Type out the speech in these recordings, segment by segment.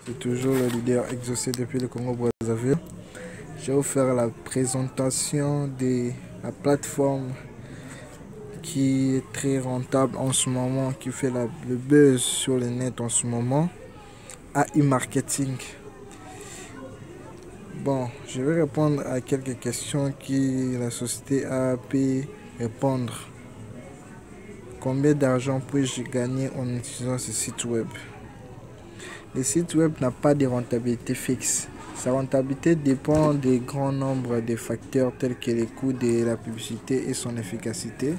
C'est toujours le leader exaucé depuis le Congo-Brazzaville. Je vais vous faire la présentation de la plateforme qui est très rentable en ce moment, qui fait le buzz sur le net en ce moment, AI Marketing. Bon, je vais répondre à quelques questions que la société a pu répondre. Combien d'argent puis-je gagner en utilisant ce site web? Le site web n'a pas de rentabilité fixe. Sa rentabilité dépend des grands nombres de facteurs tels que le coût de la publicité et son efficacité,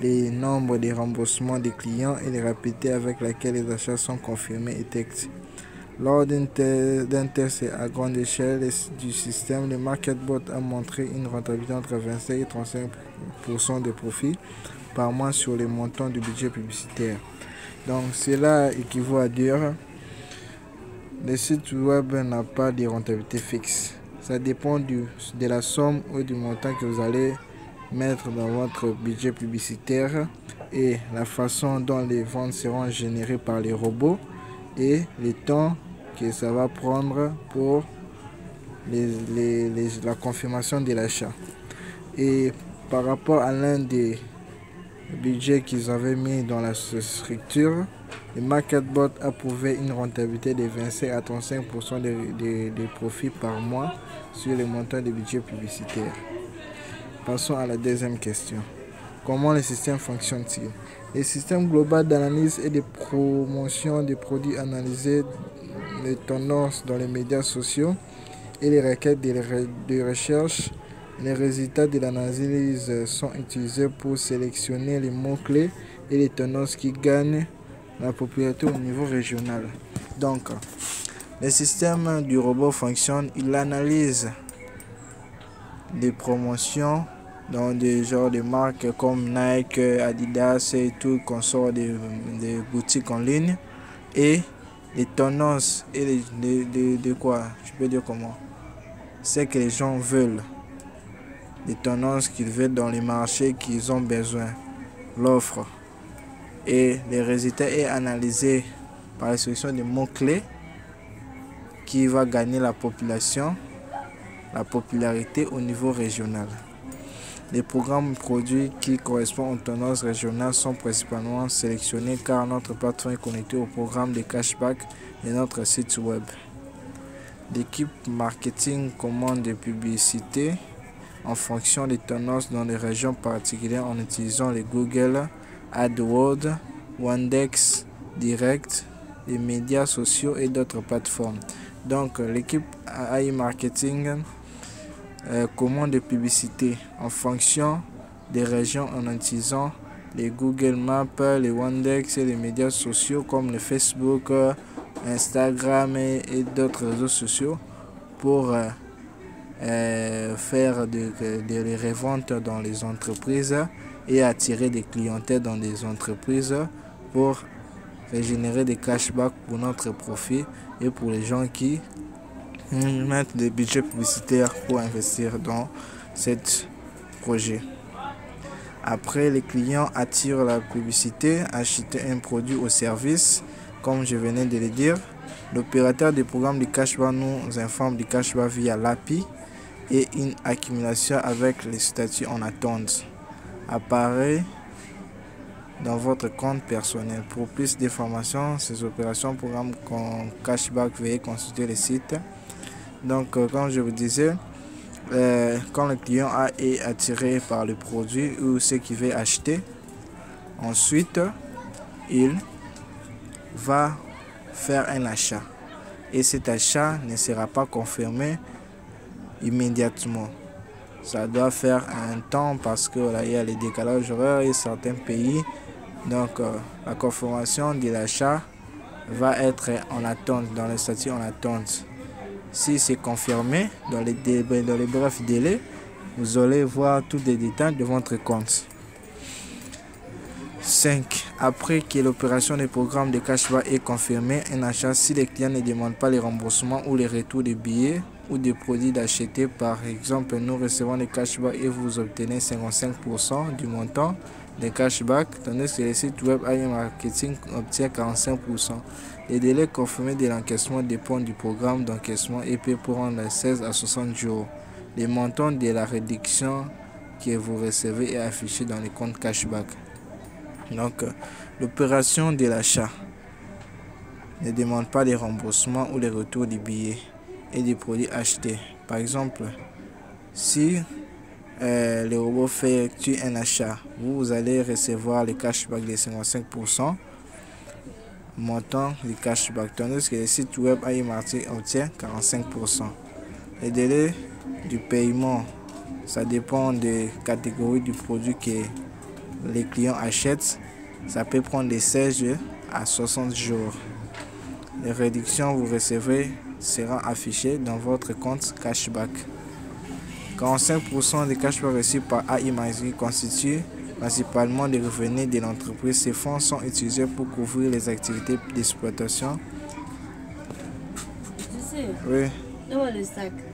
le nombre de remboursements des clients et la rapidité avec laquelle les achats sont confirmés et textes. Lors d'un test à grande échelle du système, le MarketBot a montré une rentabilité entre 25 et 35% de profit par mois sur les montants du budget publicitaire. Donc cela équivaut à dire le site web n'a pas de rentabilité fixe. Ça dépend de la somme ou du montant que vous allez mettre dans votre budget publicitaire et la façon dont les ventes seront générées par les robots et le temps que ça va prendre pour la confirmation de l'achat. Et par rapport à l'un des budgets qu'ils avaient mis dans la structure, le MarketBot a prouvé une rentabilité de 25 à 35% de profit par mois sur les montants de budget publicitaire. Passons à la deuxième question. Comment le système fonctionne-t-il? Le système global d'analyse et de promotion des produits analysés les tendances dans les médias sociaux et les requêtes de recherche. Les résultats de l'analyse sont utilisés pour sélectionner les mots-clés et les tendances qui gagnent la popularité au niveau régional. Donc, le système du robot fonctionne, il analyse les promotions dans des genres de marques comme Nike, Adidas et tout, qu'on sort des boutiques en ligne, et les tendances et de quoi, je peux dire comment, c'est que les gens veulent, les tendances qu'ils veulent dans les marchés qu'ils ont besoin, l'offre, et les résultats est analysé par la sélection des mots-clés qui va gagner la popularité au niveau régional. Les programmes produits qui correspondent aux tendances régionales sont principalement sélectionnés car notre plateforme est connectée au programme de cashback de notre site web. L'équipe marketing commande des publicités en fonction des tendances dans les régions particulières en utilisant les Google AdWords, Wandex Direct, les médias sociaux et d'autres plateformes. Donc l'équipe AI Marketing commande des publicités en fonction des régions en utilisant les Google Maps, les Wandex et les médias sociaux comme le Facebook, Instagram et d'autres réseaux sociaux pour faire des reventes dans les entreprises et attirer des clientèles dans des entreprises pour générer des cashbacks pour notre profit et pour les gens qui mettre des budgets publicitaires pour investir dans ce projet. Après, les clients attirent la publicité, acheter un produit ou service, comme je venais de le dire. L'opérateur du programme de cashback nous informe du cashback via l'API et une accumulation avec les statuts en attente apparaît dans votre compte personnel. Pour plus d'informations, ces opérations, programme cashback, veuillez consulter le site. Donc, comme je vous disais, quand le client est attiré par le produit ou ce qu'il veut acheter, ensuite, il va faire un achat. Et cet achat ne sera pas confirmé immédiatement. Ça doit faire un temps parce que là, il y a les décalages horaires et certains pays. Donc, la confirmation de l'achat va être en attente, dans le statut en attente. Si c'est confirmé dans les brefs délais, vous allez voir tous les détails de votre compte. 5. Après que l'opération des programmes de cashback est confirmée, un achat, si les clients ne demandent pas les remboursements ou les retours des billets ou des produits d'acheter, par exemple, nous recevons des cashbacks et vous obtenez 55% du montant de cashback, tandis que les sites web AI Marketing obtiennent 45%. Les délais confirmés de l'encaissement dépendent du programme d'encaissement et peut prendre 16 à 60 jours. Le montant de la réduction que vous recevez est affiché dans les comptes cashback. Donc, l'opération de l'achat ne demande pas de remboursement ou de retour des billets et des produits achetés. Par exemple, si le robot fait un achat, vous allez recevoir le cashback de 55%, montant du cashback, tandis que le site web AI Marketing obtient 45%. Le délai du paiement, ça dépend des catégories du produit que les clients achètent. Ça peut prendre de 16 à 60 jours. Les réductions que vous recevrez seront affichées dans votre compte cashback. 45% des cashbacks reçus par AI Marketing constituent principalement des revenus de l'entreprise. Ces fonds sont utilisés pour couvrir les activités d'exploitation. Tu sais, Oui. donne-moi le sac.